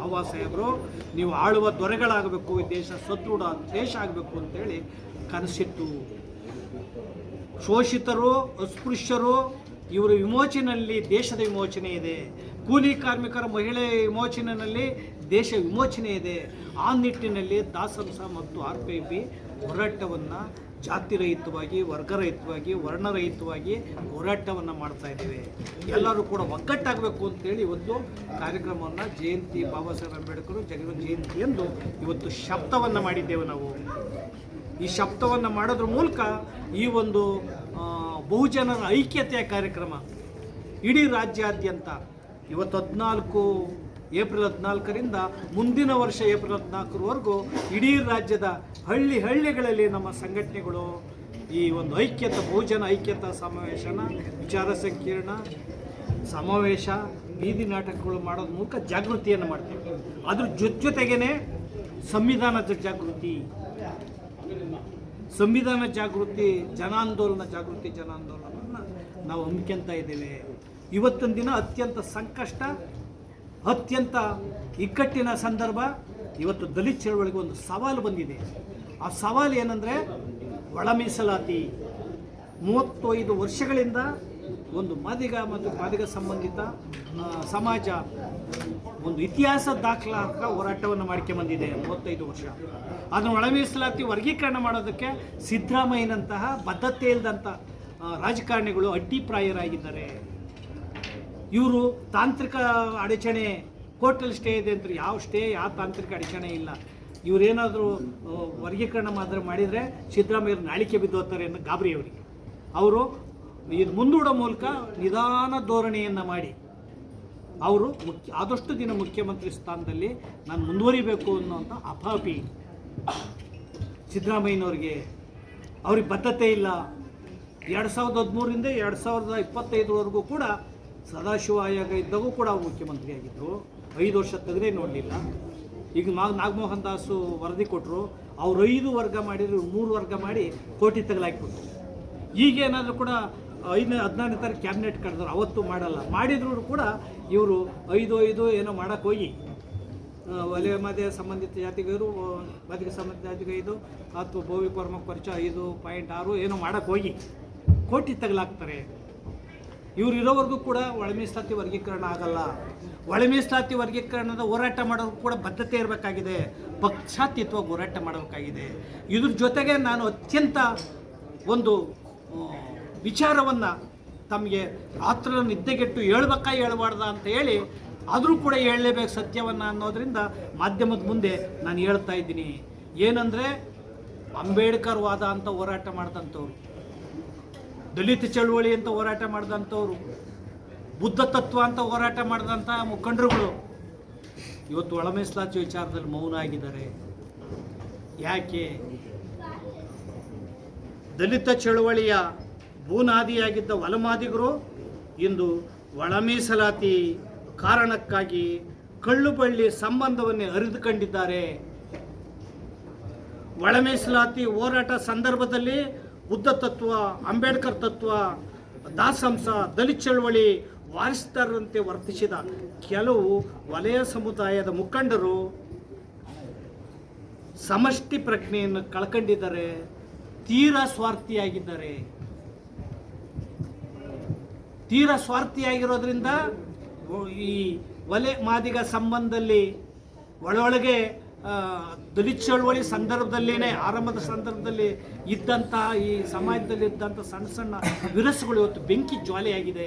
ಬಾಬಾ ಸಾಹೇಬರು ನೀವು ಆಳುವ ದೊರೆಗಳಾಗಬೇಕು, ಈ ದೇಶ ಸದೃಢ ದೇಶ ಆಗಬೇಕು ಅಂತೇಳಿ ಕನಸಿತ್ತು. ಶೋಷಿತರು, ಅಸ್ಪೃಶ್ಯರು ಇವರ ವಿಮೋಚನೆಯಲ್ಲಿ ದೇಶದ ವಿಮೋಚನೆ ಇದೆ. ಕೂಲಿ ಕಾರ್ಮಿಕರ ಮಹಿಳೆಯ ವಿಮೋಚನೆಯಲ್ಲಿ ದೇಶ ವಿಮೋಚನೆ ಇದೆ. ಆ ನಿಟ್ಟಿನಲ್ಲಿ ದಾಸಂಸ ಮತ್ತು RPIB ಹೋರಾಟವನ್ನು ಜಾತಿರಹಿತವಾಗಿ, ವರ್ಗರಹಿತವಾಗಿ, ವರ್ಣರಹಿತವಾಗಿ ಹೋರಾಟವನ್ನು ಮಾಡ್ತಾ ಇದ್ದೇವೆ. ಎಲ್ಲರೂ ಕೂಡ ಒಗ್ಗಟ್ಟಾಗಬೇಕು ಅಂತೇಳಿ ಇವತ್ತು ಕಾರ್ಯಕ್ರಮವನ್ನು ಜಯಂತಿ ಬಾಬಾ ಸಾಹೇಬ್ ಅಂಬೇಡ್ಕರ್ ಜಗನ್ ಜಯಂತಿ ಎಂದು ಇವತ್ತು ಶಬ್ದವನ್ನು ಮಾಡಿದ್ದೇವೆ. ನಾವು ಈ ಶಬ್ದವನ್ನು ಮಾಡೋದ್ರ ಮೂಲಕ ಈ ಒಂದು ಬಹುಜನರ ಐಕ್ಯತೆಯ ಕಾರ್ಯಕ್ರಮ ಇಡೀ ರಾಜ್ಯಾದ್ಯಂತ ಇವತ್ತು ಏಪ್ರಿಲ್ 14ರಿಂದ ಮುಂದಿನ ವರ್ಷ ಏಪ್ರಿಲ್ 14ರವರೆಗೂ ಇಡೀ ರಾಜ್ಯದ ಹಳ್ಳಿಗಳಲ್ಲಿ ನಮ್ಮ ಸಂಘಟನೆಗಳು ಈ ಒಂದು ಬಹುಜನ ಐಕ್ಯತಾ ಸಮಾವೇಶನ, ವಿಚಾರ ಸಂಕಿರಣ, ಸಮಾವೇಶ, ಬೀದಿ ನಾಟಕಗಳು ಮಾಡೋದ್ರ ಮೂಲಕ ಜಾಗೃತಿಯನ್ನು ಮಾಡ್ತೀವಿ. ಅದ್ರ ಜೊತೆಗೇ ಸಂವಿಧಾನದ ಜಾಗೃತಿ, ಜನಾಂದೋಲನವನ್ನು ನಾವು ಹಮ್ಮಿಕೊಳ್ತಾ ಇದ್ದೇವೆ. ಇವತ್ತಿನ ದಿನ ಅತ್ಯಂತ ಸಂಕಷ್ಟ, ಅತ್ಯಂತ ಇಕ್ಕಟ್ಟಿನ ಸಂದರ್ಭ. ಇವತ್ತು ದಲಿತ ಚಳವಳಿಗೆ ಒಂದು ಸವಾಲು ಬಂದಿದೆ. ಆ ಸವಾಲು ಏನಂದರೆ ಒಳ ಮೀಸಲಾತಿ. 35 ವರ್ಷಗಳಿಂದ ಒಂದು ಮಾದಿಗ ಮತ್ತು ಮಾದಿಗ ಸಂಬಂಧಿತ ಸಮಾಜ ಒಂದು ಇತಿಹಾಸ ದಾಖಲಾತ ಹೋರಾಟವನ್ನು ಮಾಡ್ಕೊಂಬಂದಿದೆ 35 ವರ್ಷ. ಅದನ್ನು ಒಳ ಮೀಸಲಾತಿ ವರ್ಗೀಕರಣ ಮಾಡೋದಕ್ಕೆ ಸಿದ್ದರಾಮಯ್ಯನಂತಹ ಬದ್ಧತೆ ಇಲ್ಲದಂಥ ರಾಜಕಾರಣಿಗಳು ಅಡ್ಡಿಪ್ರಾಯರಾಗಿದ್ದಾರೆ. ಇವರು ತಾಂತ್ರಿಕ ಅಡಚಣೆ, ಕೋರ್ಟಲ್ಲಿ ಸ್ಟೇ ಇದೆ ಅಂತ, ಯಾವ ತಾಂತ್ರಿಕ ಅಡಚಣೆ ಇಲ್ಲ. ಇವರೇನಾದರೂ ವರ್ಗೀಕರಣ ಮಾಡಿದರೆ ಸಿದ್ದರಾಮಯ್ಯರು ನಾಳಿಕೆ ಬಿದ್ದೋಗ್ತಾರೆ ಅನ್ನೋ ಗಾಬರಿ ಅವರಿಗೆ. ಅವರು ಇದು ಮುಂದೂಡೋ ಮೂಲಕ ನಿಧಾನ ಧೋರಣೆಯನ್ನು ಮಾಡಿ ಅವರು ಆದಷ್ಟು ದಿನ ಮುಖ್ಯಮಂತ್ರಿ ಸ್ಥಾನದಲ್ಲಿ ನಾನು ಮುಂದುವರಿಬೇಕು ಅನ್ನೋಂಥ ಅಪಾಪಿ ಸಿದ್ದರಾಮಯ್ಯನವ್ರಿಗೆ. ಅವ್ರಿಗೆ ಬದ್ಧತೆ ಇಲ್ಲ. 2013ರಿಂದ 2025ವರೆಗೂ ಕೂಡ ಸದಾಶಿವ ಆಯೋಗ ಇದ್ದಾಗೂ ಕೂಡ ಅವರು ಮುಖ್ಯಮಂತ್ರಿ ಆಗಿದ್ದರು. 5 ವರ್ಷ ತೆಗೆದೇ ನೋಡಲಿಲ್ಲ. ಈಗ ನಾಗಮೋಹನ್ ದಾಸು ವರದಿ ಕೊಟ್ಟರು, ಅವ್ರು 5 ವರ್ಗ ಮಾಡಿದ್ರು, 3 ವರ್ಗ ಮಾಡಿ ಕೋಟಿ ತಗಲಾಕಿಬಿಟ್ರು. ಈಗೇನಾದರೂ ಕೂಡ 14ನೇ ತಾರೀಕು ಕ್ಯಾಬಿನೆಟ್ ಕರೆದ್ರು, ಅವತ್ತು ಮಾಡಲ್ಲ. ಮಾಡಿದ್ರು ಕೂಡ ಇವರು 5 ಏನೋ ಮಾಡೋಕ್ಕೆ ಹೋಗಿ ವಲಯ ಮಾದಿಗ ಸಂಬಂಧಿತ ಜಾತಿಗರು, ಮಾದಿಗ ಸಂಬಂಧಿತ ಜಾತಿಗೆ 5 ಅಥವಾ ಭೌವಿಕ ಖರ್ಚು 5.6 ಏನೋ ಮಾಡೋಕ್ಕೆ ಹೋಗಿ ಕೋಟಿ ತಗಲಾಕ್ತಾರೆ. ಇವರು ಇರೋವರೆಗೂ ಕೂಡ ಒಳ ಮೀಸಲಾತಿ ವರ್ಗೀಕರಣ ಆಗಲ್ಲ. ಒಳ ಮೀಸಲಾತಿ ವರ್ಗೀಕರಣದ ಹೋರಾಟ ಮಾಡೋರು ಕೂಡ ಬದ್ಧತೆ ಇರಬೇಕಾಗಿದೆ, ಪಕ್ಷಾತೀತವಾಗಿ ಹೋರಾಟ ಮಾಡಬೇಕಾಗಿದೆ. ಇದ್ರ ಜೊತೆಗೆ ನಾನು ಅತ್ಯಂತ ಒಂದು ವಿಚಾರವನ್ನು ತಮಗೆ ರಾತ್ರಿ ನಿದ್ದೆಗೆಟ್ಟು ಹೇಳ್ಬಾರ್ದ ಅಂತ ಹೇಳಿ ಆದರೂ ಕೂಡ ಹೇಳಲೇಬೇಕು ಸತ್ಯವನ್ನು ಅನ್ನೋದರಿಂದ ಮಾಧ್ಯಮದ ಮುಂದೆ ನಾನು ಹೇಳ್ತಾ ಇದ್ದೀನಿ. ಏನಂದರೆ ಅಂಬೇಡ್ಕರ್ ವಾದ ಅಂತ ಹೋರಾಟ ಮಾಡಿದಂಥವ್ರು, ದಲಿತ ಚಳುವಳಿ ಅಂತ ಹೋರಾಟ ಮಾಡಿದಂಥವ್ರು, ಬುದ್ಧ ತತ್ವ ಅಂತ ಹೋರಾಟ ಮಾಡಿದಂಥ ಮುಖಂಡರುಗಳು ಇವತ್ತು ಒಳ ಮೀಸಲಾತಿ ವಿಚಾರದಲ್ಲಿ ಮೌನ ಆಗಿದ್ದಾರೆ. ಯಾಕೆ? ದಲಿತ ಚಳುವಳಿಯ ಬೂನಾದಿಯಾಗಿದ್ದ ಒಲಮಾದಿಗರು ಇಂದು ಒಳ ಮೀಸಲಾತಿ ಕಾರಣಕ್ಕಾಗಿ ಕಳ್ಳು ಬಳ್ಳಿ ಸಂಬಂಧವನ್ನೇ ಅರಿದುಕೊಂಡಿದ್ದಾರೆ. ಒಳ ಮೀಸಲಾತಿ ಹೋರಾಟ ಸಂದರ್ಭದಲ್ಲಿ ಬುದ್ಧ ತತ್ವ, ಅಂಬೇಡ್ಕರ್ ತತ್ವ, ದಾಸಂಸ, ದಲಿತ ಚಳವಳಿ ವಾರಿಸ್ತಾರಂತೆ ವರ್ತಿಸಿದ ಕೆಲವು ವಲಯ ಸಮುದಾಯದ ಮುಖಂಡರು ಸಮಷ್ಟಿ ಪ್ರಜ್ಞೆಯನ್ನು ಕಳ್ಕೊಂಡಿದ್ದಾರೆ, ತೀರಾ ಸ್ವಾರ್ಥಿಯಾಗಿರೋದ್ರಿಂದ ಈ ಒಲೆ ಮಾದಿಗ ಸಂಬಂಧದಲ್ಲಿ ಒಳಗೆ ದಲಿತ ಚಳವಳಿ ಸಂದರ್ಭದಲ್ಲೇ ಆರಂಭದ ಸಂದರ್ಭದಲ್ಲಿ ಇದ್ದಂಥ ಈ ಸಮಾಜದಲ್ಲಿ ಇದ್ದಂಥ ಸಣ್ಣ ವಿರಸಗಳು ಇವತ್ತು ಬೆಂಕಿ ಜ್ವಾಲೆಯಾಗಿದೆ.